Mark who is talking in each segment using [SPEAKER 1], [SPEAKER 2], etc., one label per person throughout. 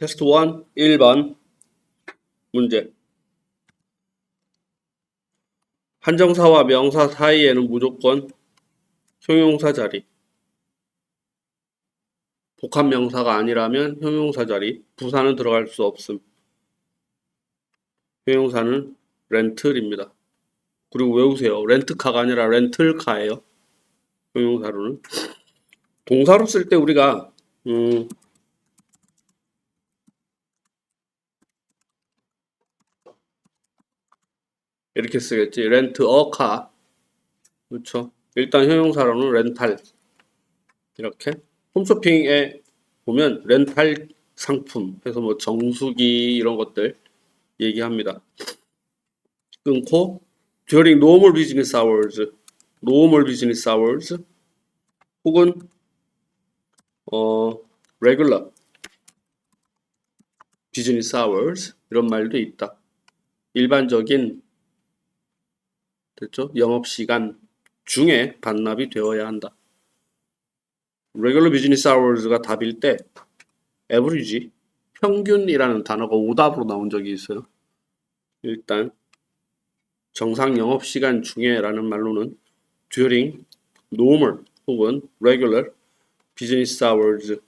[SPEAKER 1] 테스트 1, 1번 문제. 한정사와 명사 사이에는 무조건 형용사 자리, 복합명사가 아니라면 형용사 자리, 부사는 들어갈 수 없음. 형용사는 렌틀입니다. 그리고 외우세요. 렌트카가 아니라 렌틀카예요. 형용사로는. 동사로 쓸 때 우리가 이렇게 쓰겠지. 렌트 어 카. 그렇죠. 일단 형용사로는 렌탈. 이렇게. 홈쇼핑에 보면 렌탈 상품 해서 뭐 정수기 이런 것들 얘기합니다. 끊고 during normal business hours 혹은 regular business hours 이런 말도 있다. 일반적인 됐죠? 영업 시간 중에 반납이 되어야 한다. regular business hours가 답일 때 average 평균이라는 단어가 오답으로 나온 적이 있어요. 일단 정상 영업시간 중에라는 말로는 during, normal 혹은 regular business hours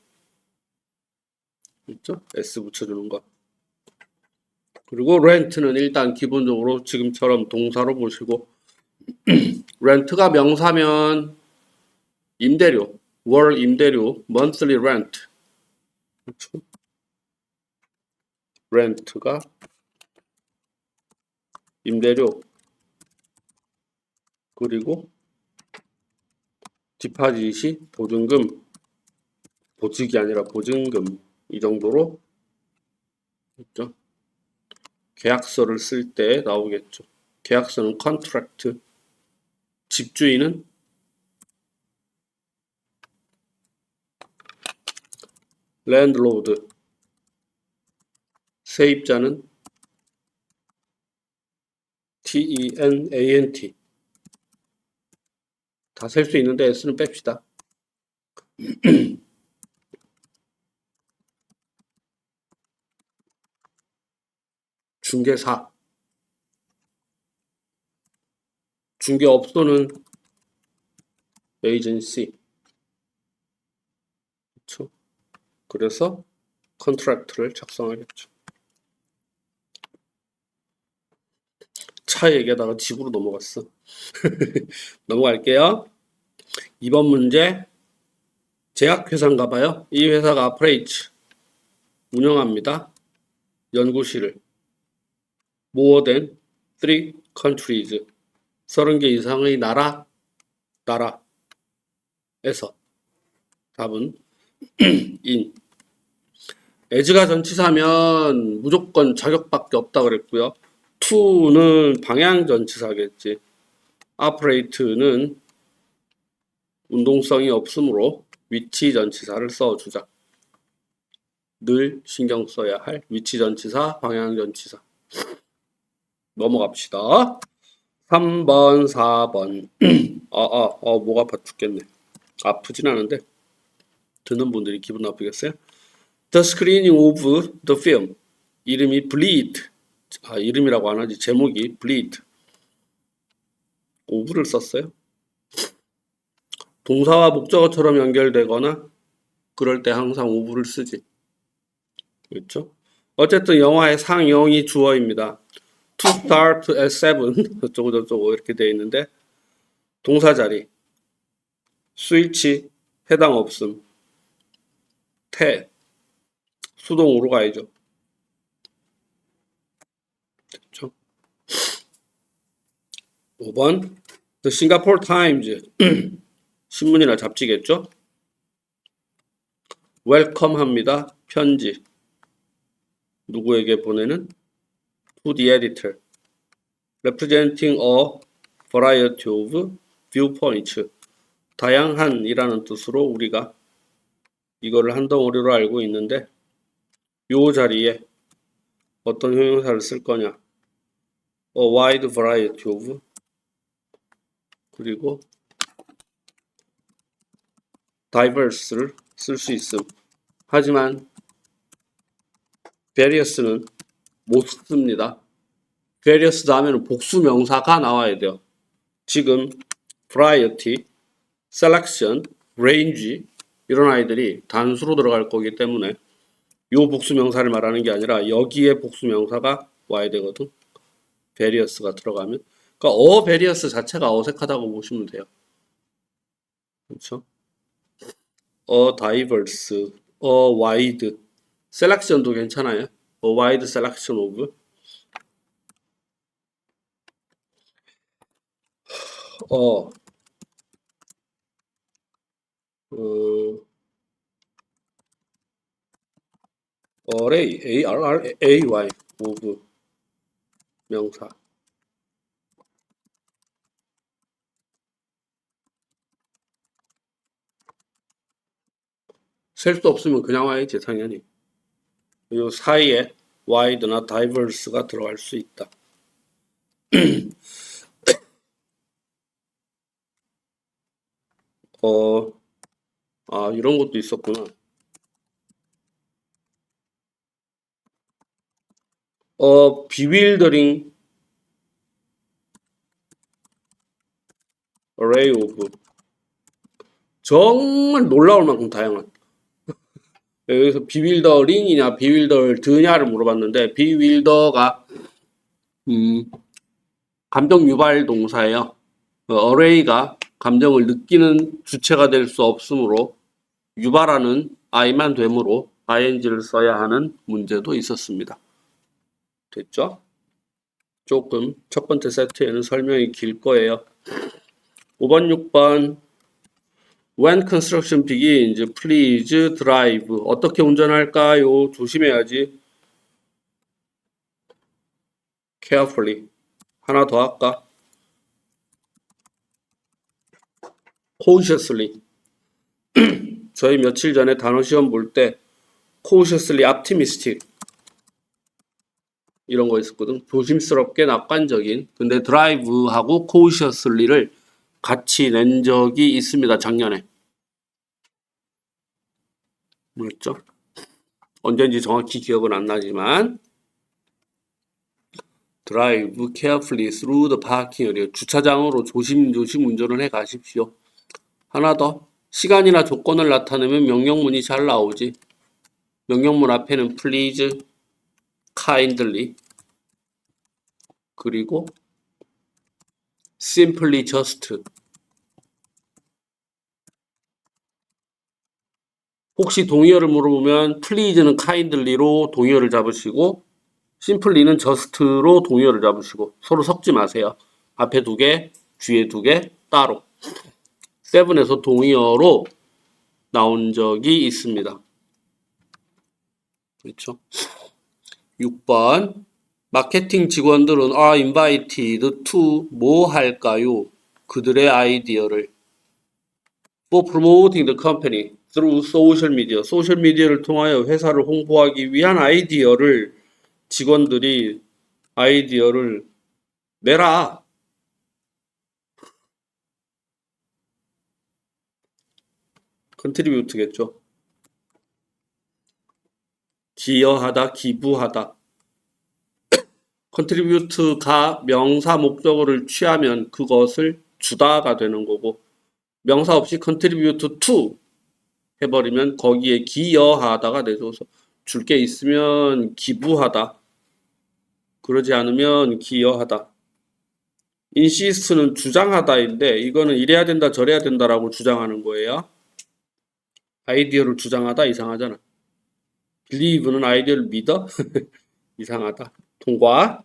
[SPEAKER 1] 있죠? S 붙여주는 거. 그리고 rent는 일단 기본적으로 지금처럼 동사로 보시고 렌트가 명사면 임대료, 월 임대료, monthly rent 그렇죠? 렌트가 임대료 그리고 디파짓이 보증금, 보직이 아니라 보증금 이 정도로 그렇죠? 계약서를 쓸 때 나오겠죠. 계약서는 contract, 집주인은 landlord, 세입자는 tenant. 다 셀 수 있는데 S는 뺍시다. 중개사, 중개업소는 agency. 그렇죠? 그래서 컨트랙트를 작성하겠죠. 차 얘기하다가 집으로 넘어갔어. 넘어갈게요. 2번 문제. 제약회사인가 봐요. 이 회사가 아프레이츠 운영합니다. 연구실을 more than 3 countries 30개 이상의 나라에서 답은 in. as가 전치사면 무조건 자격밖에 없다 그랬고요. to는 방향 전치사겠지. operate는 운동성이 없으므로 위치 전치사를 써주자. 늘 신경 써야 할 위치 전치사, 방향 전치사. 넘어갑시다. 3번, 4번. 목 아파 죽겠네. 아프진 않은데 듣는 분들이 기분 나쁘겠어요? The screening of the film. 이름이 Bleed. 이름이라고 안 하지. 제목이 Bleed. of를 썼어요. 동사와 목적어처럼 연결되거나 그럴 때 항상 of를 쓰지. 그렇죠? 어쨌든 영화의 상영이 주어입니다. To start at 7 어쩌고 저쩌고 이렇게 되어 있는데 동사 자리 스위치 해당 없음 태 수동으로 가야죠. 그렇죠? 5번 The Singapore Times 신문이나 잡지겠죠? 웰컴 합니다. 편지 누구에게 보내는? To the editor representing a variety of viewpoints 다양한이라는 뜻으로 우리가 이거를 한 덩어리로 알고 있는데 요 자리에 어떤 형용사를 쓸 거냐? A wide variety of 그리고 diverse를 쓸 수 있음. 하지만 various는 못 씁니다. various 다음에는 복수 명사가 나와야 돼요. 지금 variety, selection, range 이런 아이들이 단수로 들어갈 거기 때문에 요 복수 명사를 말하는 게 아니라 여기에 복수 명사가 와야 되거든. various가 들어가면. 그러니까 various 자체가 어색하다고 보시면 돼요. 그렇죠? diverse, wide, selection도 괜찮아요. wide selection of, 어, array, array of 명사. 셀 수 없으면 그냥 와야지 당연히. 이 사이에 wide나 diverse가 들어갈 수 있다. 이런 것도 있었구나. bewildering array of 정말 놀라울 만큼 다양한. 여기서 비윌더링이냐 비윌더드냐를 물어봤는데 비윌더가 감정 유발 동사예요. array가 감정을 느끼는 주체가 될 수 없으므로 유발하는 i만 되므로 ing를 써야 하는 문제도 있었습니다. 됐죠? 조금 첫 번째 세트에는 설명이 길 거예요. 5번, 6번 When construction begins, please drive. 어떻게 운전할까요? 조심해야지. Carefully. 하나 더 할까? Cautiously. 저희 며칠 전에 단어 시험 볼 때 cautiously optimistic 이런 거 있었거든. 조심스럽게 낙관적인. 근데 drive하고 cautiously를 같이 낸 적이 있습니다. 작년에. 뭐였죠? 언제인지 정확히 기억은 안 나지만 drive carefully through the parking area. 주차장으로 조심조심 운전을 해 가십시오. 하나 더. 시간이나 조건을 나타내면 명령문이 잘 나오지. 명령문 앞에는 please, kindly 그리고 simply, just. 혹시 동의어를 물어보면 please는 kindly로 동의어를 잡으시고 simply는 just로 동의어를 잡으시고 서로 섞지 마세요. 앞에 두 개, 뒤에 두 개 따로. 7에서 동의어로 나온 적이 있습니다. 그렇죠? 6번 마케팅 직원들은 are invited to 뭐 할까요? 그들의 아이디어를 for promoting the company through social media. 소셜 미디어를 통하여 회사를 홍보하기 위한 아이디어를 직원들이 아이디어를 내라. 컨트리뷰트겠죠. 기여하다, 기부하다. 컨트리뷰트가 명사 목적어를 취하면 그것을 주다가 되는 거고 명사 없이 contribute to 해버리면 거기에 기여하다가 되줘서 줄 게 있으면 기부하다. 그러지 않으면 기여하다. insist는 주장하다인데 이거는 이래야 된다 저래야 된다라고 주장하는 거예요. 아이디어를 주장하다 이상하잖아. believe는 아이디어를 믿어? 이상하다. 통과.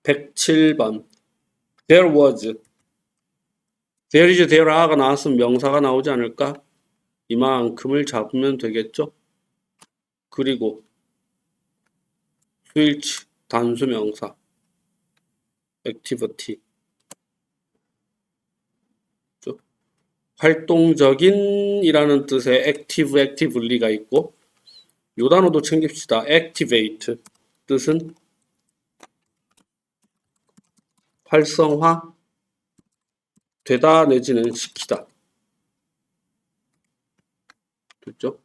[SPEAKER 1] 107번 There was There is, there are가 나왔으면 명사가 나오지 않을까? 이만큼을 잡으면 되겠죠? 그리고 switch 단수 명사 activity 활동적인 이라는 뜻의 active, actively가 있고 요 단어도 챙깁시다. activate 뜻은 활성화 되다 내지는 시키다. 됐죠?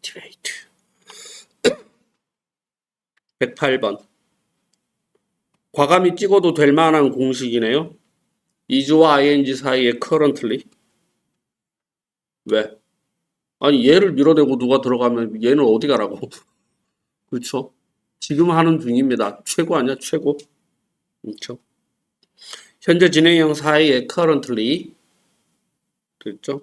[SPEAKER 1] activate. 108번. 과감히 찍어도 될 만한 공식이네요. is와 ing 사이에 currently. 왜? 아니 얘를 밀어내고 누가 들어가면 얘는 어디 가라고. 그렇죠? 지금 하는 중입니다. 최고 아니야? 최고. 그렇죠? 현재 진행형 사이에 currently. 그렇죠?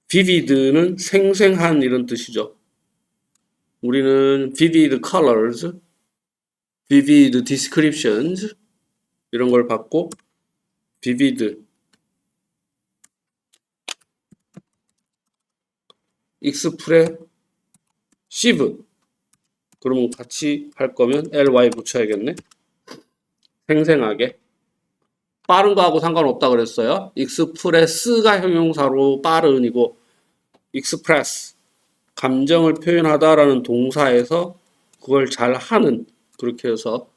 [SPEAKER 1] vivid는 생생한 이런 뜻이죠. 우리는 vivid colors, vivid descriptions 이런 걸 받고 vivid expressive 그러면 같이 할 거면 ly 붙여야겠네. 생생하게. 빠른 거하고 상관없다 그랬어요. express가 형용사로 빠른이고 express 감정을 표현하다라는 동사에서 그걸 잘 하는 그렇게 해서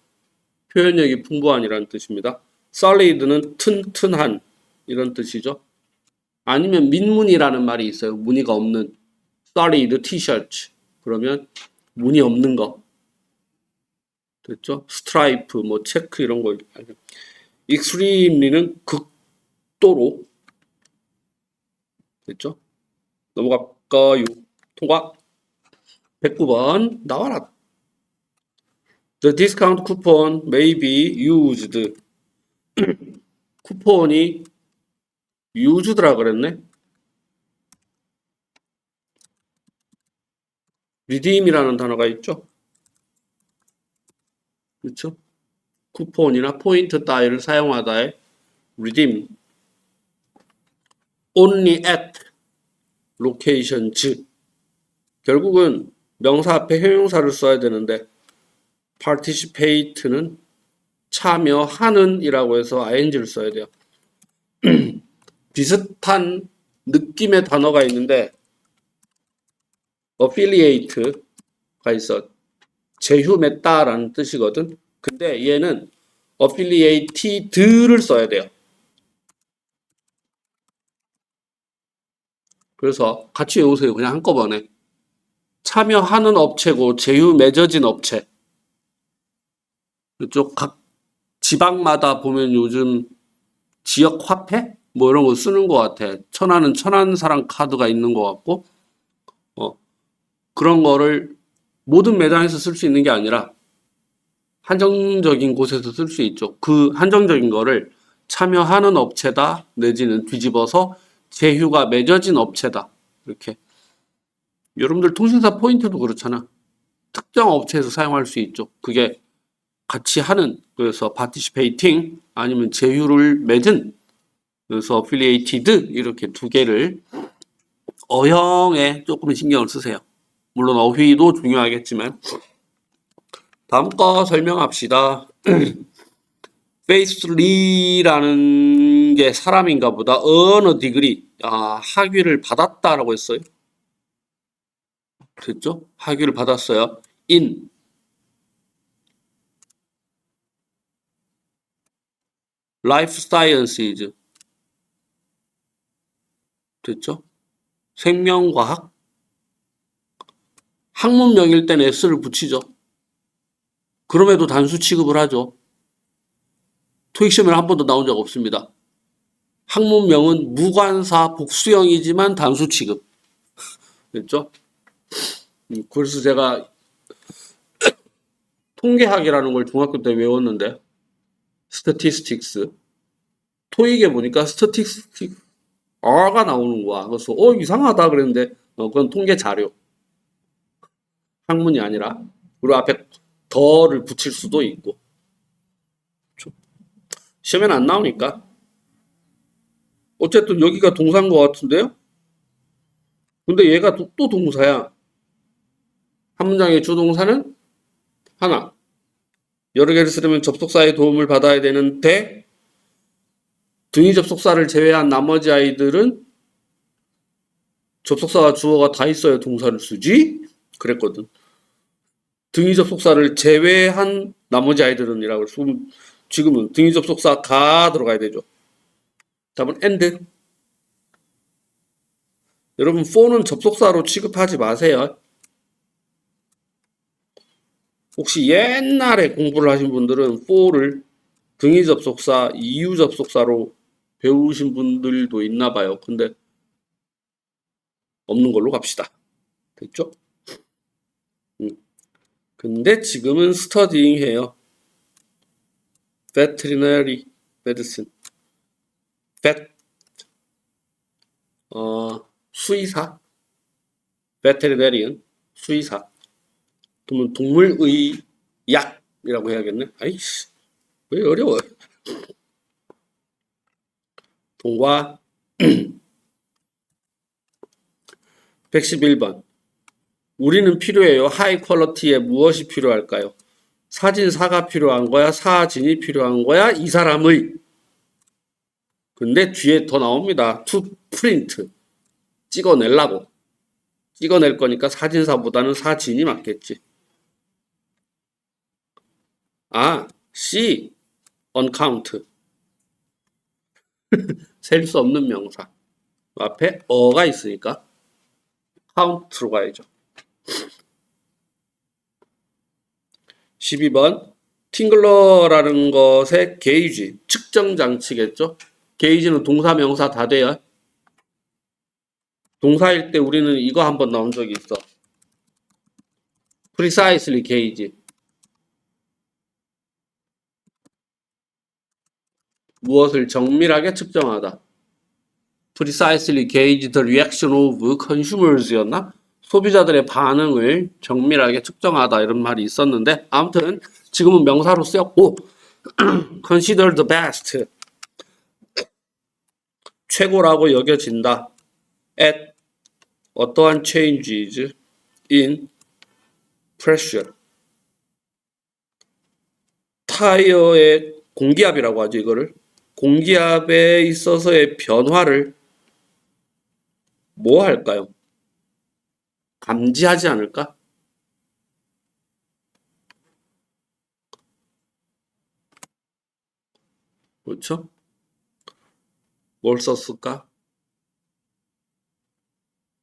[SPEAKER 1] 표현력이 풍부한이라는 뜻입니다. solid는 튼튼한 이런 뜻이죠. 아니면 민무늬라는 말이 있어요. 무늬가 없는 solid t-shirt 그러면 무늬 없는 거 됐죠? 스트라이프 뭐 체크 이런 거 extremely는 극도로 됐죠? 넘어갈까요? 통과. 109번 나와라. The discount coupon may be used. 쿠폰이 used라 그랬네. redeem이라는 단어가 있죠. 그렇죠? 쿠폰이나 포인트 따위를 사용하다에 redeem. only at locations. 결국은 명사 앞에 형용사를 써야 되는데 participate는 참여하는 이라고 해서 ing를 써야 돼요. 비슷한 느낌의 단어가 있는데 affiliate가 있어. 제휴 맺다라는 뜻이거든. 근데 얘는 affiliated를 써야 돼요. 그래서 같이 외우세요. 그냥 한꺼번에. 참여하는 업체고 제휴 맺어진 업체. 이쪽 각 지방마다 보면 요즘 지역 화폐? 뭐 이런 거 쓰는 것 같아. 천안은 천안사랑 카드가 있는 것 같고, 그런 거를 모든 매장에서 쓸 수 있는 게 아니라 한정적인 곳에서 쓸 수 있죠. 그 한정적인 거를 참여하는 업체다 내지는 뒤집어서 제휴가 맺어진 업체다. 이렇게. 여러분들 통신사 포인트도 그렇잖아. 특정 업체에서 사용할 수 있죠. 그게 같이 하는, 그래서 participating 아니면 제휴를 맺은, 그래서 affiliated 이렇게 두 개를 어형에 조금 신경을 쓰세요. 물론 어휘도 중요하겠지만. 다음 거 설명합시다. faithfully라는 게 사람인가 보다. earn a degree. 학위를 받았다라고 했어요. 됐죠? 학위를 받았어요. in life sciences. 됐죠? 생명과학. 학문명일 땐 s를 붙이죠. 그럼에도 단수 취급을 하죠. 토익 시험에 한 번도 나온 적 없습니다. 학문명은 무관사 복수형이지만 단수 취급. 됐죠? 그래서 제가 통계학이라는 걸 중학교 때 외웠는데 statistics. 토익에 보니까 statistics R가 나오는 거야. 그래서 이상하다 그랬는데 그건 통계 자료. 학문이 아니라. 그리고 앞에 더를 붙일 수도 있고. 시험에는 안 나오니까. 어쨌든 여기가 동사인 것 같은데요? 근데 얘가 또 동사야. 한 문장의 주동사는 하나. 여러 개를 쓰려면 접속사의 도움을 받아야 되는데 등위 접속사를 제외한 나머지 아이들은 접속사와 주어가 다 있어야 동사를 쓰지? 그랬거든. 등위 접속사를 제외한 나머지 아이들은 이라고 해서 지금은 등위 접속사가 들어가야 되죠. 답은 and. 여러분 for는 접속사로 취급하지 마세요. 혹시 옛날에 공부를 하신 분들은 for를 등위 접속사, 이유 접속사로 배우신 분들도 있나 봐요. 근데 없는 걸로 갑시다. 됐죠? 근데 지금은 studying 해요. veterinary medicine. vet 수의사. veterinarian 수의사. 그러면 동물의약이라고 해야겠네. 아이씨, 왜 어려워? 동과 111번. 우리는 필요해요. 하이 퀄러티에 무엇이 필요할까요? 사진사가 필요한 거야? 사진이 필요한 거야? 이 사람의. 근데 뒤에 더 나옵니다. to print. 찍어내려고. 찍어낼 거니까 사진사보다는 사진이 맞겠지. C. uncount. 셀 수 없는 명사. 앞에 어가 있으니까 count로 가야죠. 12번. 팅글러라는 것의 게이지, 측정 장치겠죠? 게이지는 동사, 명사 다 돼요. 동사일 때 우리는 이거 한번 나온 적이 있어. precisely 게이지. 무엇을 정밀하게 측정하다. precisely gauge the reaction of consumers였나? 소비자들의 반응을 정밀하게 측정하다 이런 말이 있었는데 아무튼 지금은 명사로 쓰였고 consider the best 최고라고 여겨진다. at 어떠한 changes in pressure 타이어의 공기압이라고 하죠. 이거를 공기압에 있어서의 변화를 뭐 할까요? 감지하지 않을까? 그렇죠? 뭘 썼을까?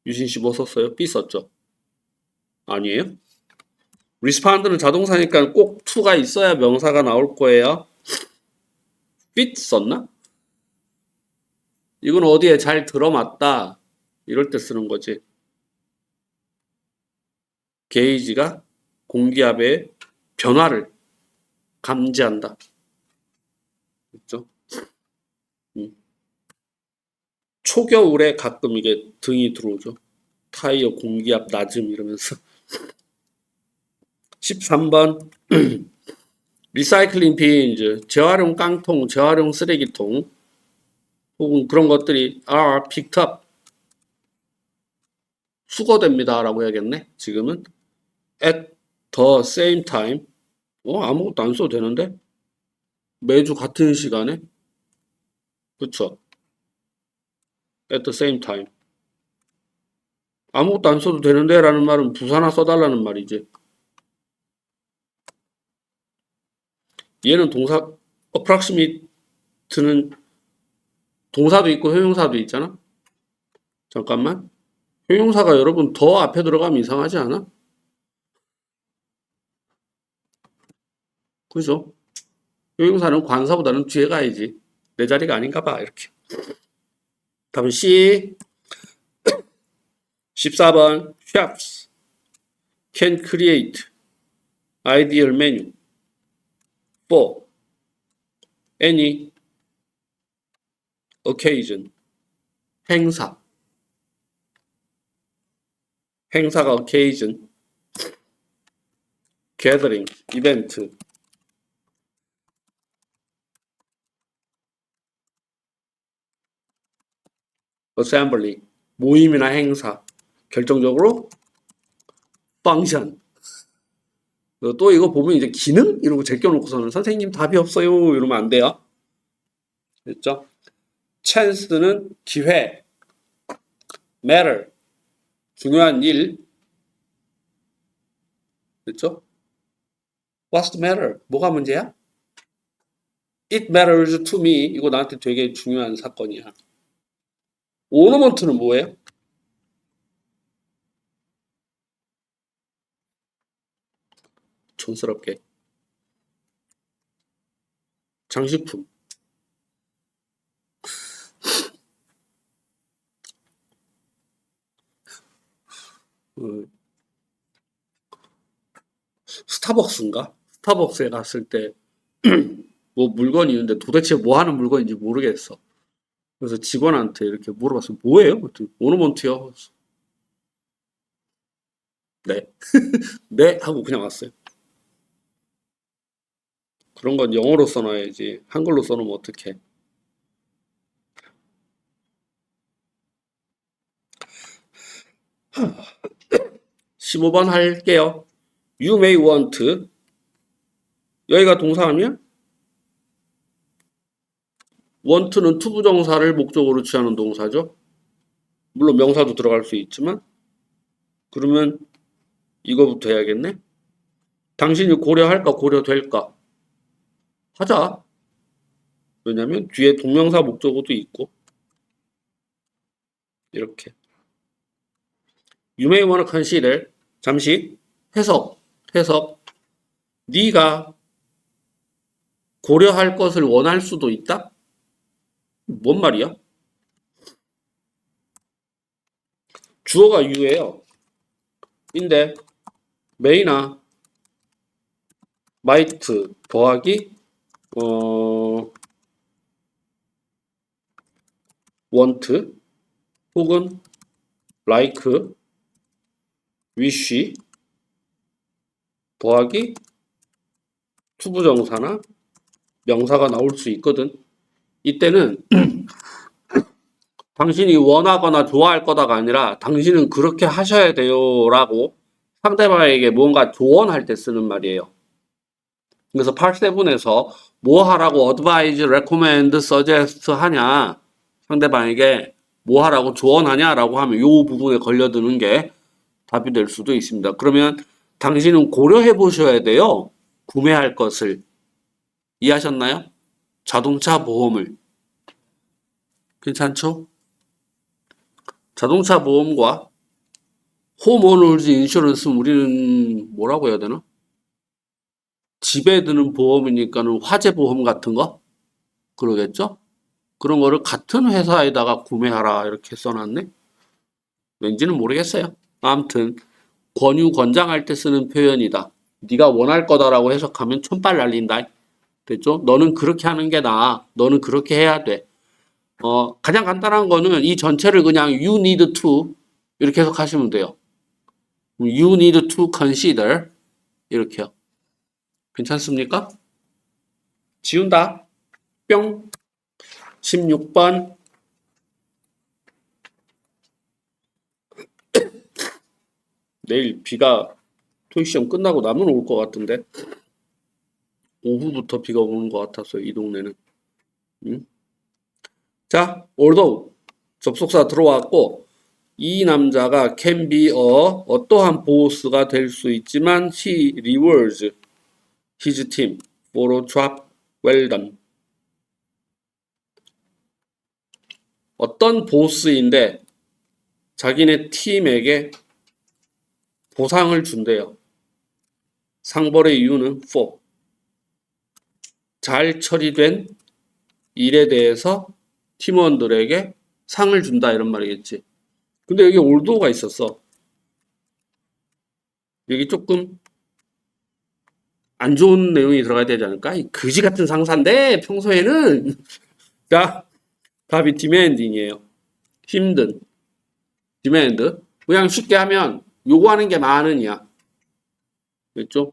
[SPEAKER 1] 유신 씨 뭐 썼어요? B 썼죠? 아니에요? respond는 자동사니까 꼭 to가 있어야 명사가 나올 거예요. fit 썼나? 이건 어디에 잘 들어맞다 이럴 때 쓰는 거지. 게이지가 공기압의 변화를 감지한다. 그렇죠? 초겨울에 가끔 이게 등이 들어오죠. 타이어 공기압 낮음 이러면서. 13번 리사이클링 빈즈 재활용 깡통, 재활용 쓰레기통 혹은 그런 것들이 are picked up 수거됩니다 라고 해야겠네. 지금은 at the same time 아무것도 안 써도 되는데 매주 같은 시간에 그쵸? at the same time 아무것도 안 써도 되는데 라는 말은 부사나 써달라는 말이지. 얘는 동사 approximate는 동사도 있고 형용사도 있잖아. 잠깐만. 형용사가 여러분 더 앞에 들어가면 이상하지 않아? 그죠? 형용사는 관사보다는 뒤에 가야지. 내 자리가 아닌가 봐. 이렇게. 답은 C. 14번 chefs can create ideal menu for any occasion. 행사가 occasion, gathering, event, assembly, 모임이나 행사. 결정적으로 function. 또 이거 보면 이제 기능? 이러고 제껴놓고서는 선생님 답이 없어요 이러면 안 돼요. 됐죠? chance는 기회, matter, 중요한 일. 됐죠? What's the matter? 뭐가 문제야? It matters to me. 이거 나한테 되게 중요한 사건이야. ornament는 뭐예요? 촌스럽게. 장식품. 스타벅스인가? 스타벅스에 갔을 때 뭐 물건이 있는데 도대체 뭐 하는 물건인지 모르겠어. 그래서 직원한테 이렇게 물어봤어요. 뭐예요? 그랬더니 오너먼트요. 네. 네 하고 그냥 왔어요. 그런 건 영어로 써놔야지. 한글로 써놓으면 어떡해. 15번 할게요. You may want. 여기가 동사 아니야? want는 투부정사를 목적으로 취하는 동사죠. 물론 명사도 들어갈 수 있지만 그러면 이거부터 해야겠네. 당신이 고려할까 고려될까? 하자. 왜냐면 뒤에 동명사 목적어도 있고 이렇게. You may wanna consider. 잠시 해석. 네가 고려할 것을 원할 수도 있다? 뭔 말이야? 주어가 you예요. 인데 may나 might 더하기 want 혹은 like wish 더하기 투부정사나 명사가 나올 수 있거든. 이때는 당신이 원하거나 좋아할 거다가 아니라 당신은 그렇게 하셔야 돼요 라고 상대방에게 뭔가 조언할 때 쓰는 말이에요. 그래서 8.7에서 뭐 하라고 advise, recommend, suggest 하냐, 상대방에게 뭐 하라고 조언하냐 라고 하면 이 부분에 걸려드는 게 답이 될 수도 있습니다. 그러면 당신은 고려해 보셔야 돼요. 구매할 것을. 이해하셨나요? 자동차 보험을. 괜찮죠? 자동차 보험과 홈오너즈 인슈런스는 우리는 뭐라고 해야 되나? 집에 드는 보험이니까는 화재 보험 같은 거? 그러겠죠? 그런 거를 같은 회사에다가 구매하라 이렇게 써놨네? 왠지는 모르겠어요. 아무튼 권유 권장할 때 쓰는 표현이다. 네가 원할 거다라고 해석하면 촌발 날린다. 됐죠? 너는 그렇게 하는 게 나아. 너는 그렇게 해야 돼. 가장 간단한 거는 이 전체를 그냥 you need to 이렇게 해석하시면 돼요. You need to consider 이렇게요. 괜찮습니까? 지운다. 뿅. 16번. 내일 비가 토익 시험 끝나고 나면 올 것 같은데 오후부터 비가 오는 것 같았어요. 이 동네는. 자, although 접속사 들어왔고 이 남자가 can be a 어떠한 보스가 될 수 있지만 he rewards his team for a job well done. 어떤 보스인데 자기네 팀에게 보상을 준대요. 상벌의 이유는 for. 잘 처리된 일에 대해서 팀원들에게 상을 준다 이런 말이겠지. 근데 여기 올도가 있었어. 여기 조금 안 좋은 내용이 들어가야 되지 않을까? 이 그지 같은 상사인데 평소에는 자, 답이 demanding이에요. 힘든. demand. 그냥 쉽게 하면 요구하는 게 많은이야. 그렇죠?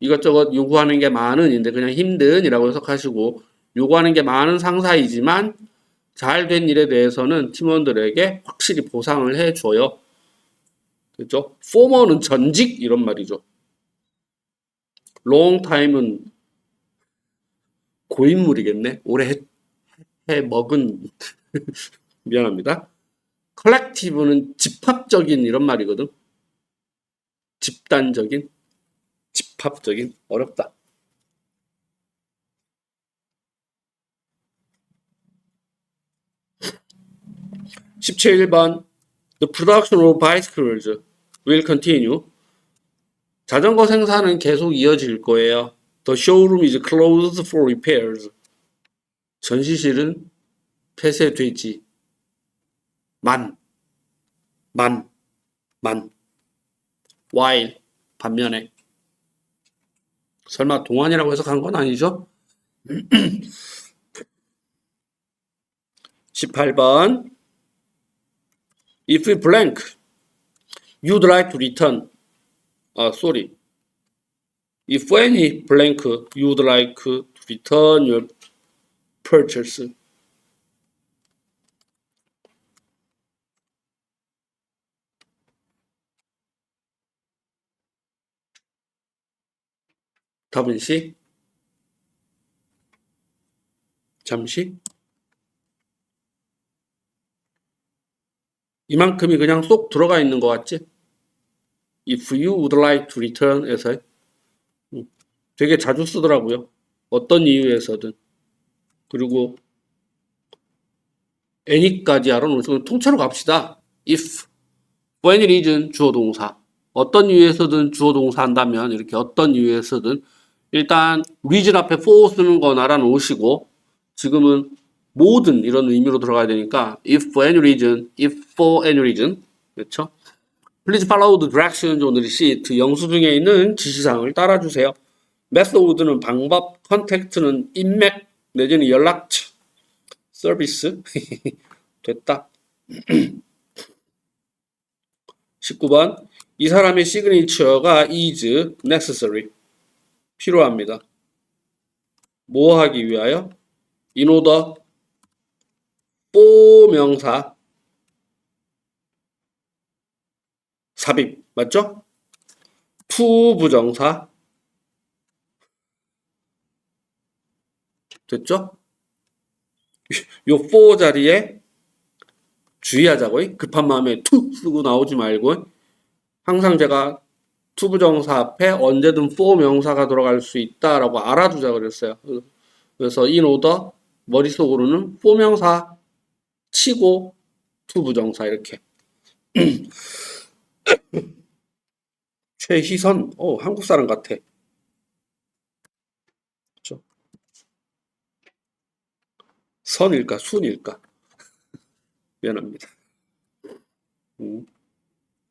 [SPEAKER 1] 이것저것 요구하는 게 많은인데 그냥 힘든이라고 해석하시고 요구하는 게 많은 상사이지만 잘 된 일에 대해서는 팀원들에게 확실히 보상을 해줘요. 그렇죠? former는 전직 이런 말이죠. long time은 고인물이겠네. 오래 해 먹은 미안합니다. collective는 집합적인 이런 말이거든. 집단적인, 집합적인 어렵다. 17번 The production of bicycles will continue. 자전거 생산은 계속 이어질 거예요. The showroom is closed for repairs. 전시실은 폐쇄되지. 만. while. 반면에. 설마 동안이라고 해석한 건 아니죠? 18번. If blank, you'd like to return. sorry. If any blank, you'd like to return your purchase. 답은 C. 잠시. 이만큼이 그냥 쏙 들어가 있는 것 같지? If you would like to return 에서 되게 자주 쓰더라고요. 어떤 이유에서든. 그리고 any까지 알아놓으시고 통째로 갑시다. If, for any reason 주어 동사. 어떤 이유에서든 주어 동사 한다면 이렇게 어떤 이유에서든 일단 reason 앞에 for 쓰는 건 알아놓으시고 지금은 모든 이런 의미로 들어가야 되니까 if for any reason, if for any reason 그렇죠? Please follow the directions on the receipt. 영수증에 있는 지시사항을 따라주세요. method는 방법, contact는 인맥 내지는 연락처, 서비스 됐다. 19번 이 사람의 시그니처가 is necessary 필요합니다. 뭐 하기 위하여? in order for 명사 삽입 맞죠? to 부정사 됐죠? 요 for 자리에 주의하자고요. 급한 마음에 to 쓰고 나오지 말고 항상 제가 to 부정사 앞에 언제든 for 명사가 들어갈 수 있다라고 알아두자 그랬어요. 그래서 in order 머릿속으로는 for 명사 치고 to 부정사 이렇게. 최희선, 한국 사람 같아. 그렇죠? 선일까 순일까? 미안합니다.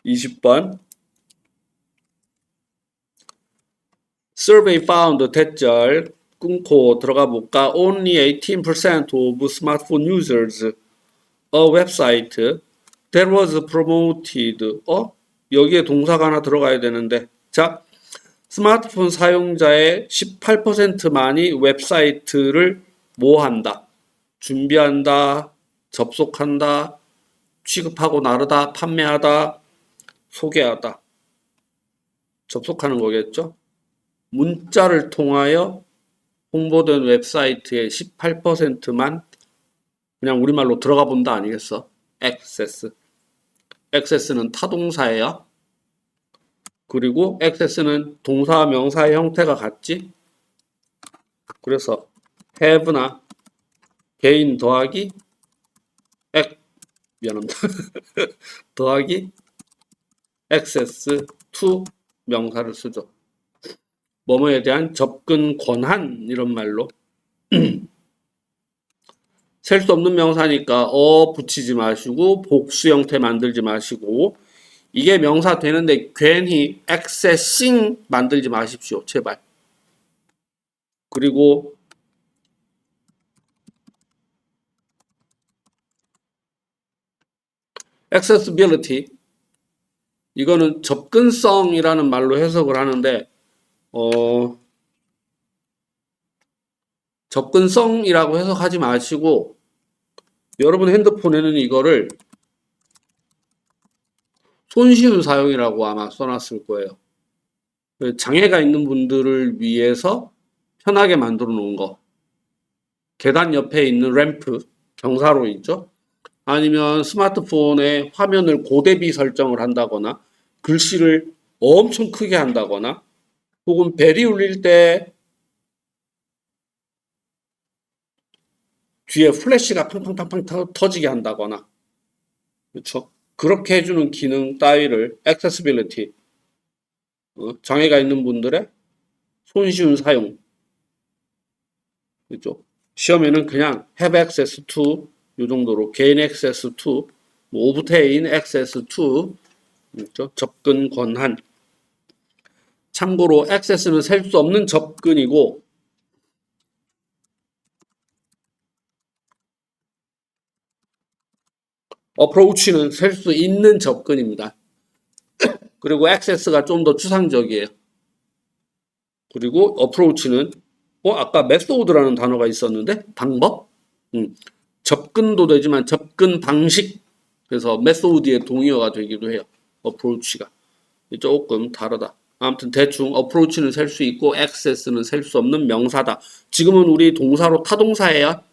[SPEAKER 1] 20번 Survey found 대절 끊고 들어가 볼까? Only 18% of smartphone users a website that was promoted. 여기에 동사가 하나 들어가야 되는데 자 스마트폰 사용자의 18%만이 웹사이트를 뭐 한다? 준비한다, 접속한다, 취급하고 나르다, 판매하다, 소개하다. 접속하는 거겠죠? 문자를 통하여 홍보된 웹사이트의 18%만 그냥 우리말로 들어가 본다 아니겠어? 액세스. 액세스는 타동사예요. 그리고 액세스는 동사, 명사의 형태가 같지? 그래서 have나 개인 더하기 미안합니다. 더하기 access to 명사를 쓰죠. 뭐뭐에 대한 접근 권한 이런 말로 셀 수 없는 명사니까 붙이지 마시고 복수 형태 만들지 마시고 이게 명사 되는데 괜히 accessing 만들지 마십시오. 제발. 그리고 accessibility 이거는 접근성이라는 말로 해석을 하는데 접근성이라고 해석하지 마시고 여러분 핸드폰에는 이거를 손쉬운 사용이라고 아마 써놨을 거예요. 장애가 있는 분들을 위해서 편하게 만들어 놓은 거. 계단 옆에 있는 램프, 경사로 있죠. 아니면 스마트폰의 화면을 고대비 설정을 한다거나 글씨를 엄청 크게 한다거나 혹은 벨이 울릴 때 뒤에 플래시가 팡팡팡팡 터지게 한다거나 그렇죠? 그렇게 해주는 기능 따위를 accessibility 장애가 있는 분들의 손쉬운 사용. 그죠? 시험에는 그냥 have access to 이 정도로 gain access to, 뭐 obtain access to, 그죠? 접근 권한. 참고로 access는 셀 수 없는 접근이고 approach는 셀 수 있는 접근입니다. 그리고 access가 좀 더 추상적이에요. 그리고 approach는 아까 method라는 단어가 있었는데 방법? 접근도 되지만 접근 방식. 그래서 method의 동의어가 되기도 해요. approach가. 조금 다르다. 아무튼 대충 approach는 셀 수 있고 access는 셀 수 없는 명사다. 지금은 우리 동사로 타동사예요.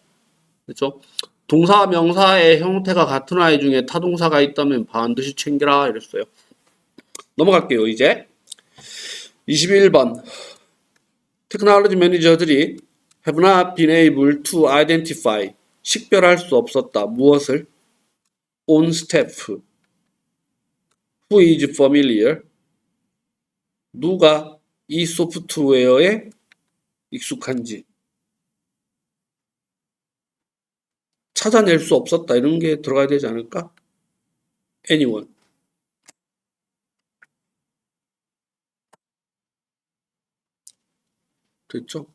[SPEAKER 1] 그렇죠? 동사 명사의 형태가 같은 아이 중에 타동사가 있다면 반드시 챙겨라 이랬어요. 넘어갈게요. 이제 21번 테크놀로지 매니저들이 have not been able to identify 식별할 수 없었다. 무엇을? on staff who is familiar 누가 이 소프트웨어에 익숙한지 찾아낼 수 없었다. 이런 게 들어가야 되지 않을까? anyone. 됐죠?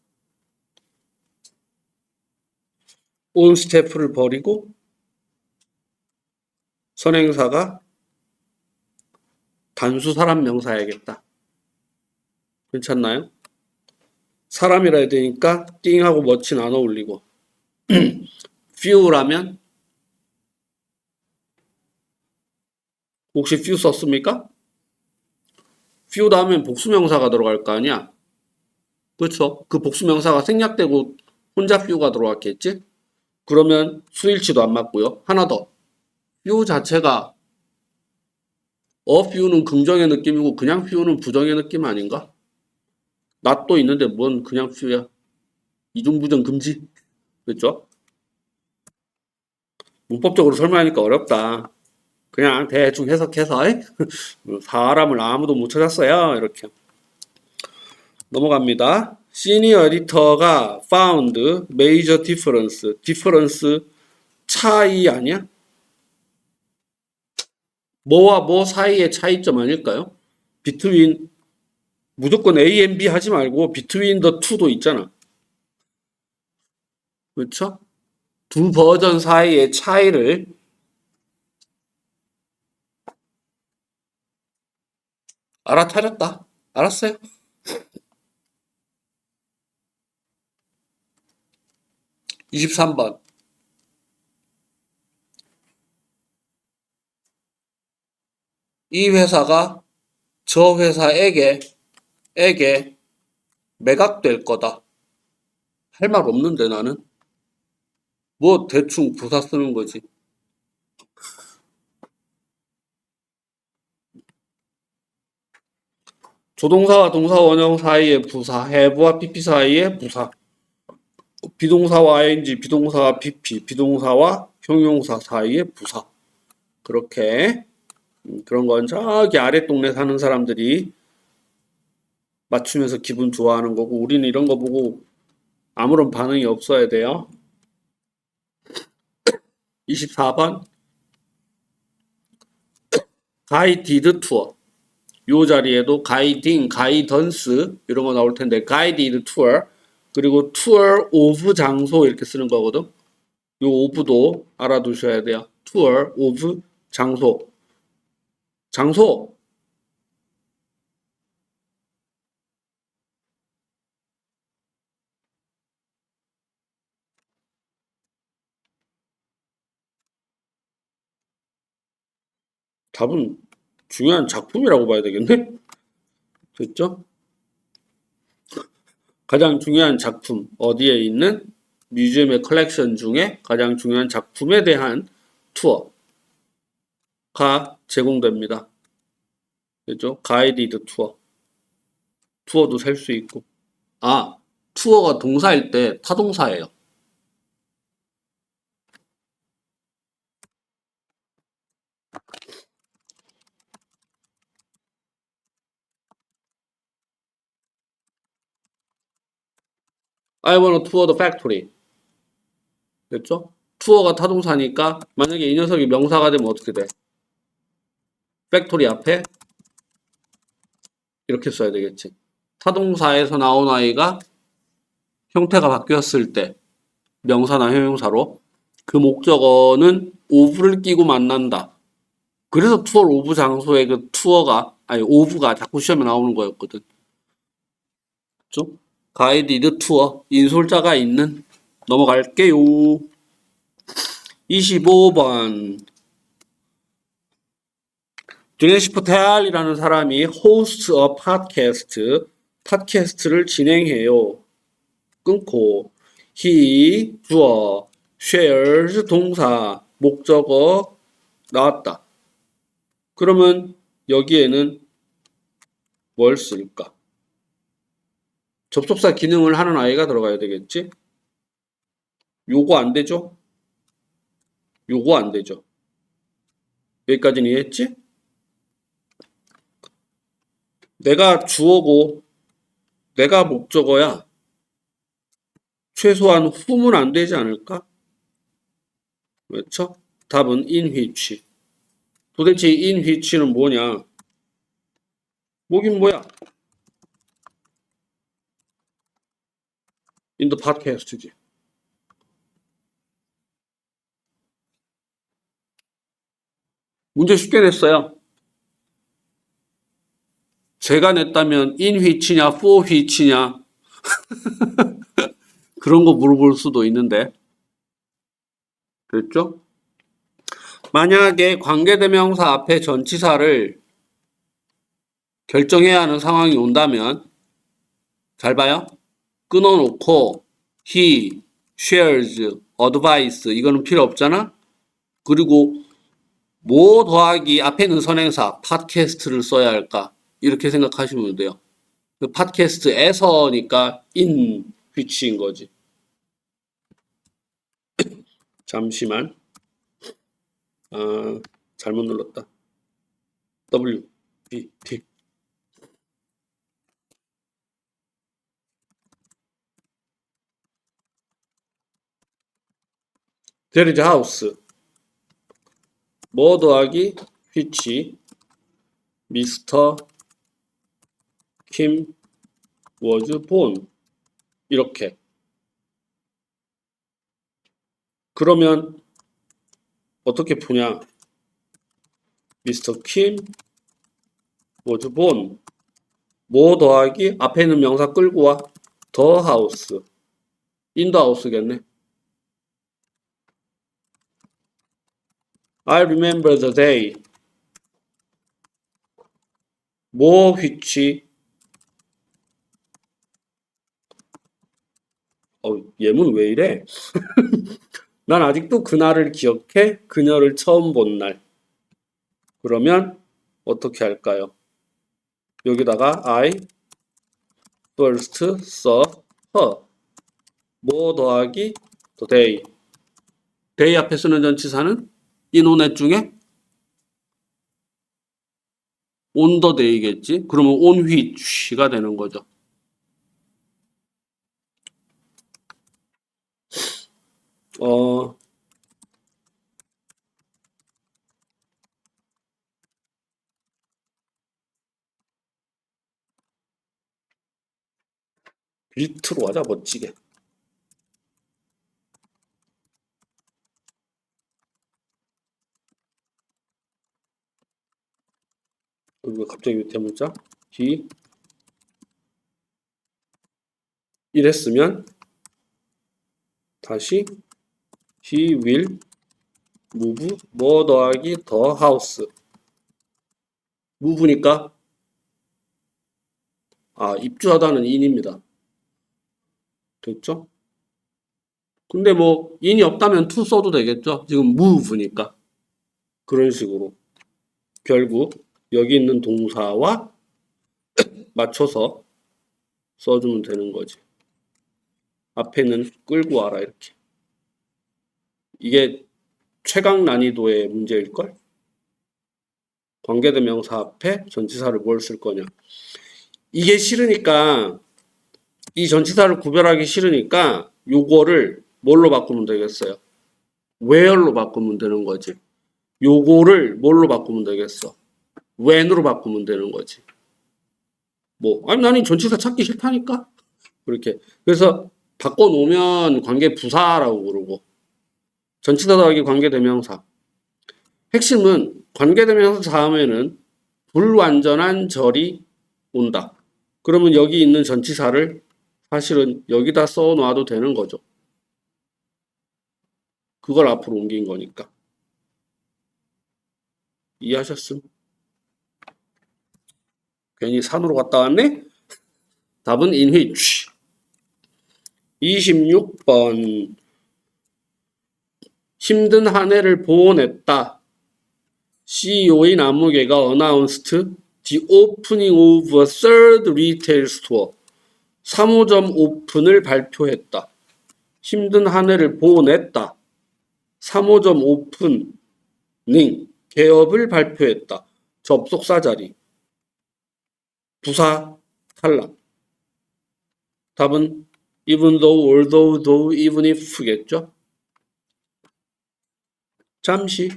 [SPEAKER 1] on staff를 버리고 선행사가 단수 사람 명사야겠다. 괜찮나요? 사람이라 해야 되니까 띵하고 멋진 안 어울리고 few라면 혹시 few 썼습니까? few 다음엔 복수명사가 들어갈 거 아니야? 그렇죠? 그 복수명사가 생략되고 혼자 few가 들어왔겠지? 그러면 수일치도 안 맞고요. 하나 더. few 자체가 few는 긍정의 느낌이고 그냥 few는 부정의 느낌 아닌가? not도 있는데 뭔 그냥 few야? 이중부정 금지. 그렇죠? 문법적으로 설명하니까 어렵다. 그냥 대충 해석해서 사람을 아무도 못 찾았어요. 이렇게 넘어갑니다. 시니어 에디터가 found major difference. difference 차이 아니야? 뭐와 뭐 사이의 차이점 아닐까요? between 무조건 A and B 하지 말고 between the two도 있잖아. 그렇죠? 두 버전 사이의 차이를 알아차렸다. 알았어요? 23번. 이 회사가 저 회사에게 매각될 거다. 할 말 없는데 나는? 뭐 대충 부사 쓰는 거지. 조동사와 동사 원형 사이의 부사, have와 pp 사이의 부사, 비동사와 ing, 비동사와 pp, 비동사와 형용사 사이의 부사. 그렇게 그런 건 저기 아래 동네 사는 사람들이 맞추면서 기분 좋아하는 거고 우리는 이런 거 보고 아무런 반응이 없어야 돼요. 24번 가이디드 투어. 요 자리에도 가이딩, 가이던스 이런 거 나올 텐데 가이디드 투어 그리고 투어 오브 장소 이렇게 쓰는 거거든. 요 오브도 알아두셔야 돼요. 투어 오브 장소. 장소. 답은 중요한 작품이라고 봐야 되겠네. 됐죠? 가장 중요한 작품 어디에 있는 뮤지엄의 컬렉션 중에 가장 중요한 작품에 대한 투어가 제공됩니다. 그죠? 가이디드 투어. 투어도 살 수 있고. 아, 투어가 동사일 때 타동사예요. I wanna tour the factory. 됐죠? 투어가 타동사니까 만약에 이 녀석이 명사가 되면 어떻게 돼? 팩토리 앞에 이렇게 써야 되겠지. 타동사에서 나온 아이가 형태가 바뀌었을 때 명사나 형용사로 그 목적어는 of를 끼고 만난다. 그래서 투어 오브 장소에 그 투어가 아니 오브가 자꾸 시험에 나오는 거였거든. 그렇죠? 가이디드 투어 인솔자가 있는 넘어갈게요. 25번 드네시 포텔이라는 사람이 host a podcast 팟캐스트를 진행해요. 끊고 he 주어 shares 동사 목적어 나왔다. 그러면 여기에는 뭘 쓸까? 접속사 기능을 하는 아이가 들어가야 되겠지? 요거 안 되죠? 요거 안 되죠? 여기까지는 이해했지? 내가 주어고 내가 목적어야. 최소한 whom은 안 되지 않을까? 그렇죠? 답은 in which. 도대체 in which는 뭐냐? 뭐긴 뭐야? in the podcast지. 문제 쉽게 냈어요. 제가 냈다면 in which냐 for which냐 그런 거 물어볼 수도 있는데 됐죠? 만약에 관계대명사 앞에 전치사를 결정해야 하는 상황이 온다면 잘 봐요. 끊어놓고 he, shares, advice 이거는 필요 없잖아. 그리고 뭐 더하기 앞에 있는 선행사 팟캐스트를 써야 할까 이렇게 생각하시면 돼요. 그 팟캐스트에서니까 in which인 거지. 잠시만. 잘못 눌렀다. W, B, T. There is a house. 뭐 더하기 which Mr. Kim was born. 이렇게. 그러면 어떻게 푸냐? Mr. Kim was born. 뭐 더하기 앞에 있는 명사 끌고 와. The house. in the house겠네. I remember the day. 뭐 which 예문 왜 이래? 난 아직도 그날을 기억해. 그녀를 처음 본 날. 그러면 어떻게 할까요? 여기다가 I first saw her. 뭐 더하기 the day. day 앞에 쓰는 전치사는 이 논의 중에 on the day겠지. 그러면 on which가 되는 거죠. 리트로 하자 멋지게. 그리고 갑자기 밑에 문자 he 이랬으면 다시 he will move 뭐 더하기 the house. move니까 입주하다는 in입니다. 됐죠? 근데 뭐 in이 없다면 to 써도 되겠죠? 지금 move니까. 그런 식으로 결국 여기 있는 동사와 맞춰서 써주면 되는 거지. 앞에는 끌고 와라 이렇게. 이게 최강 난이도의 문제일걸? 관계대명사 앞에 전치사를 뭘 쓸 거냐. 이게 싫으니까 이 전치사를 구별하기 싫으니까 요거를 뭘로 바꾸면 되겠어요? where로 바꾸면 되는 거지. 요거를 뭘로 바꾸면 되겠어? when으로 바꾸면 되는 거지. 뭐 아니 나는 전치사 찾기 싫다니까. 그렇게. 그래서 바꿔놓으면 관계 부사라고 그러고 전치사 더하기 관계대명사. 핵심은 관계대명사 다음에는 불완전한 절이 온다. 그러면 여기 있는 전치사를 사실은 여기다 써놔도 되는 거죠. 그걸 앞으로 옮긴 거니까. 이해하셨음? 괜히 산으로 갔다 왔네? 답은 in which. 26번. 힘든 한 해를 보냈다. CEO인 안무개가 announced the opening of a third retail store. 3호점 오픈을 발표했다. 힘든 한 해를 보냈다. 3호점 오프닝 개업을 발표했다. 접속사 자리. 부사 탈락. 답은 even though, although, though, even if겠죠? 잠시.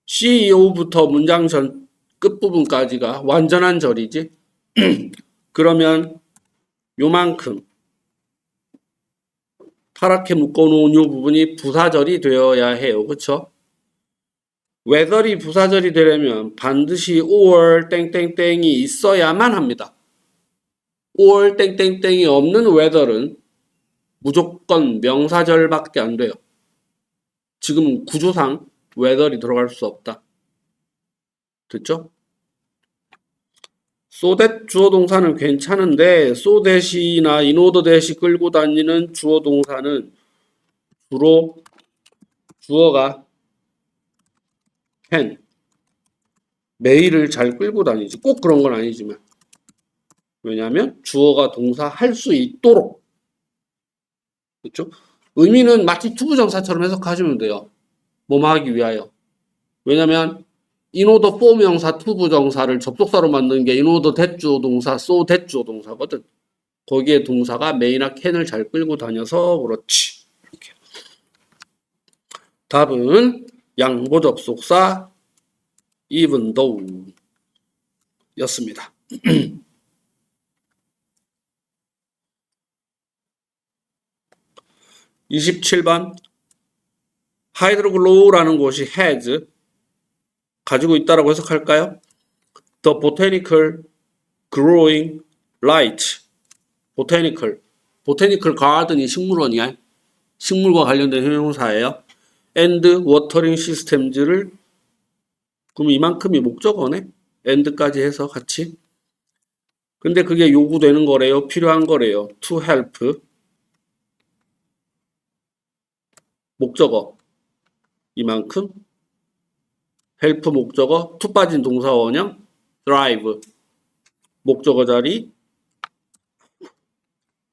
[SPEAKER 1] CEO부터 문장 전 끝부분까지가 완전한 절이지. 그러면 요만큼 파랗게 묶어놓은 요 부분이 부사절이 되어야 해요. 그쵸? whether이 부사절이 되려면 반드시 or 땡땡땡이 있어야만 합니다. or 땡땡땡이 없는 whether은 무조건 명사절밖에 안 돼요. 지금 구조상 whether이 들어갈 수 없다. 됐죠? so that 주어 동사는 괜찮은데 so that이나 in order that이 끌고 다니는 주어 동사는 주로 주어가 can, may를 잘 끌고 다니지. 꼭 그런 건 아니지만. 왜냐하면 주어가 동사 할 수 있도록. 그렇죠? 의미는 마치 투부정사처럼 해석하시면 돼요. 뭐뭐 하기 위하여. 왜냐하면 in order for 명사 투부정사를 접속사로 만드는 게 in order that 주어 동사, so that 주어 동사거든. 거기에 동사가 may나 can을 잘 끌고 다녀서 그렇지. 이렇게. 답은 양보 접속사 even though 였습니다. 27번 하이드로글로우라는 곳이 has 가지고 있다라고 해석할까요? The botanical growing light. botanical garden이 식물원이야. 식물과 관련된 형용사예요. and watering systems를 그럼 이만큼이 목적어네. and까지 해서 같이. 근데 그게 요구되는 거래요. 필요한 거래요. to help. 목적어 이만큼. help 목적어 to 빠진 동사 원형 drive. 목적어 자리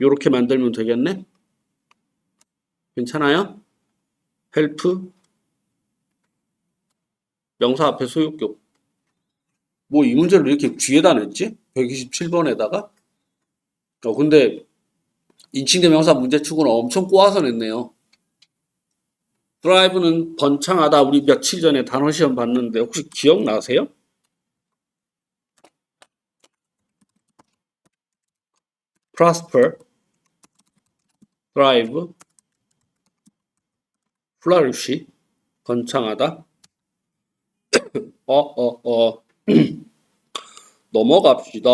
[SPEAKER 1] 요렇게 만들면 되겠네. 괜찮아요? help 명사 앞에 소유격. 뭐 이 문제를 이렇게 뒤에다 냈지? 127번에다가 근데 인칭 대명사 문제축은 엄청 꼬아서 냈네요. 드라이브는 번창하다. 우리 며칠 전에 단어 시험 봤는데 혹시 기억나세요? prosper, thrive, flourish, 번창하다. 넘어갑시다.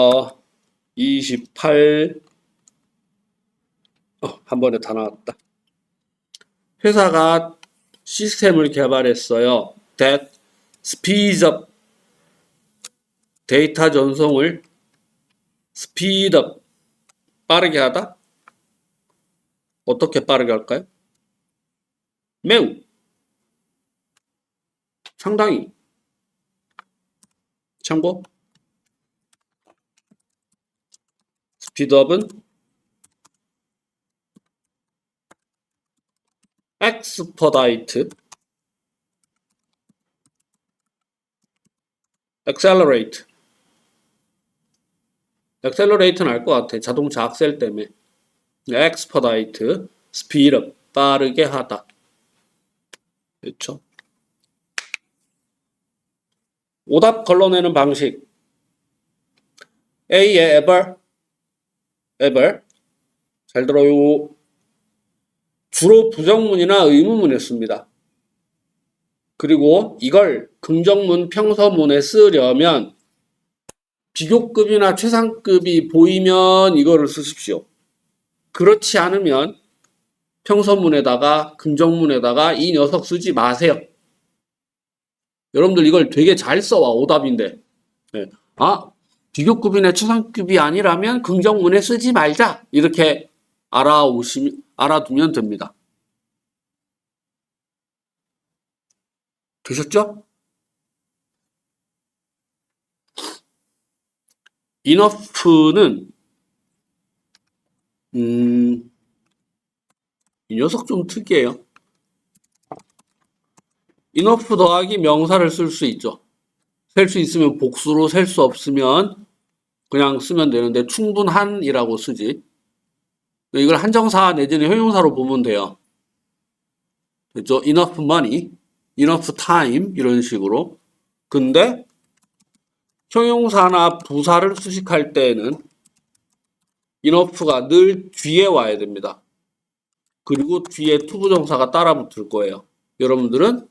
[SPEAKER 1] 28. 한 번에 다 나왔다. 회사가 시스템을 개발했어요. that speeds up 데이터 전송을 speed up 빠르게 하다. 어떻게 빠르게 할까요? 매우 상당히 참고 스피드업은 expedite, accelerate accelerate는 알 것 같아. 자동차 악셀 때문에. expedite, speed up, 빠르게 하다. 그렇죠? 오답 걸러내는 방식. A의 ever, ever. 잘 들어요. 주로 부정문이나 의문문에 씁니다. 그리고 이걸 긍정문, 평서문에 쓰려면 비교급이나 최상급이 보이면 이거를 쓰십시오. 그렇지 않으면 평서문에다가 긍정문에다가 이 녀석 쓰지 마세요. 여러분들 이걸 되게 잘 써와. 오답인데. 네. 비교급이나 최상급이 아니라면 긍정문에 쓰지 말자. 이렇게 알아두면 됩니다. 되셨죠? enough는 이 녀석 좀 특이해요. enough 더하기 명사를 쓸 수 있죠. 셀 수 있으면 복수로, 셀 수 없으면 그냥 쓰면 되는데 충분한이라고 쓰지. 이걸 한정사 내지는 형용사로 보면 돼요. 그렇죠? enough money, enough time 이런 식으로. 근데 형용사나 부사를 수식할 때에는 enough가 늘 뒤에 와야 됩니다. 그리고 뒤에 to 부정사가 따라 붙을 거예요. 여러분들은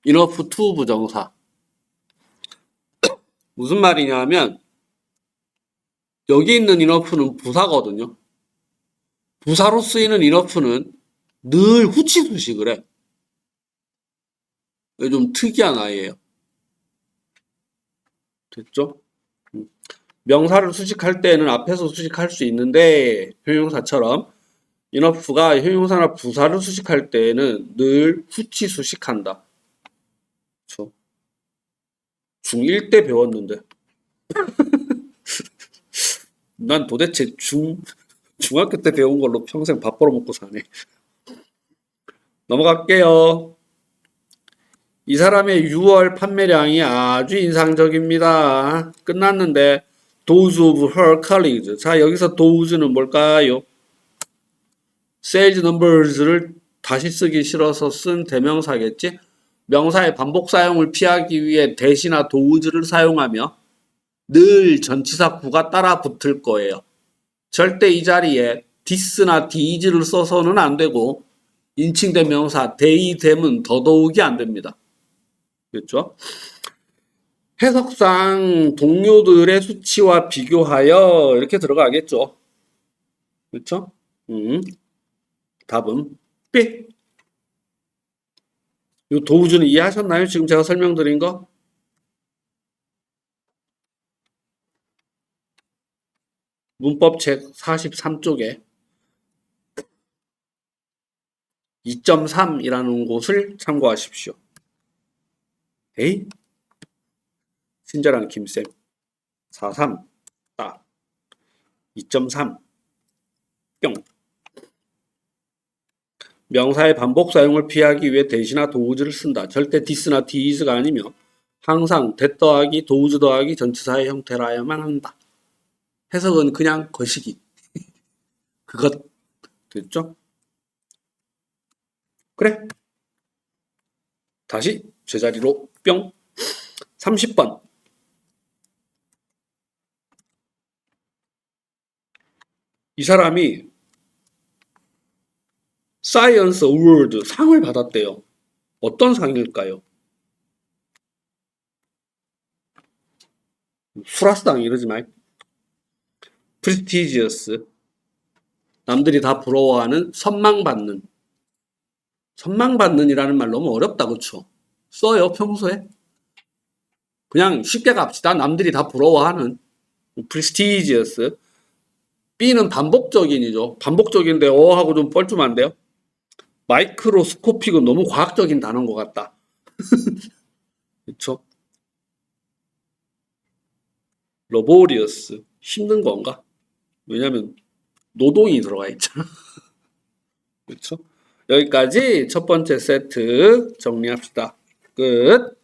[SPEAKER 1] enough to 부정사. 무슨 말이냐면 여기 있는 enough는 부사거든요. 부사로 쓰이는 enough는 늘 후치 수식을 해. 좀 특이한 아이예요. 됐죠? 명사를 수식할 때는 앞에서 수식할 수 있는데 형용사처럼 enough가 형용사나 부사를 수식할 때는 늘 후치 수식한다. 그렇죠? 중1 때 배웠는데 난 도대체 중학교 때 배운 걸로 평생 밥 벌어먹고 사네. 넘어갈게요. 이 사람의 6월 판매량이 아주 인상적입니다. 끝났는데 those of her colleagues. 자, 여기서 those는 뭘까요? sales numbers를 다시 쓰기 싫어서 쓴 대명사겠지? 명사의 반복 사용을 피하기 위해 대시나 those를 사용하며 늘 전치사 구가 따라 붙을 거예요. 절대 이 자리에 this나 these를 써서는 안 되고 인칭된 명사 they, them은 더더욱이 안 됩니다. 그렇죠? 해석상 동료들의 수치와 비교하여 이렇게 들어가겠죠. 그렇죠? 답은 B. 이 도우즈는 이해하셨나요? 지금 제가 설명드린 거? 문법책 43쪽에 2.3이라는 곳을 참고하십시오. 에이? 친절한 김쌤. 43. 딱. 2.3. 뿅. 명사의 반복 사용을 피하기 위해 대시나 도우즈를 쓴다. 절대 this나 these가 아니며 항상 that 더하기 도우즈 더하기 전치사의 형태라야만 한다. 해석은 그냥 거시기. 그것 됐죠? 그래. 다시 제자리로 뿅. 30번. 이 사람이 사이언스 어워드 상을 받았대요. 어떤 상일까요? 수라상 이러지 말. 프리스티지어스. 남들이 다 부러워하는 선망받는. 선망받는이라는 말 너무 어렵다, 그쵸? 써요, 평소에? 그냥 쉽게 갑시다. 남들이 다 부러워하는. 프리스티지어스. B는 반복적인이죠. 반복적인데 하고 좀 뻘쭘 한데요. 마이크로스코픽은 너무 과학적인 단어인 것 같다. 그쵸? 러보리어스. 힘든 건가? 왜냐면 노동이 들어가 있잖아. 그쵸? 여기까지 첫 번째 세트 정리합시다. 끝.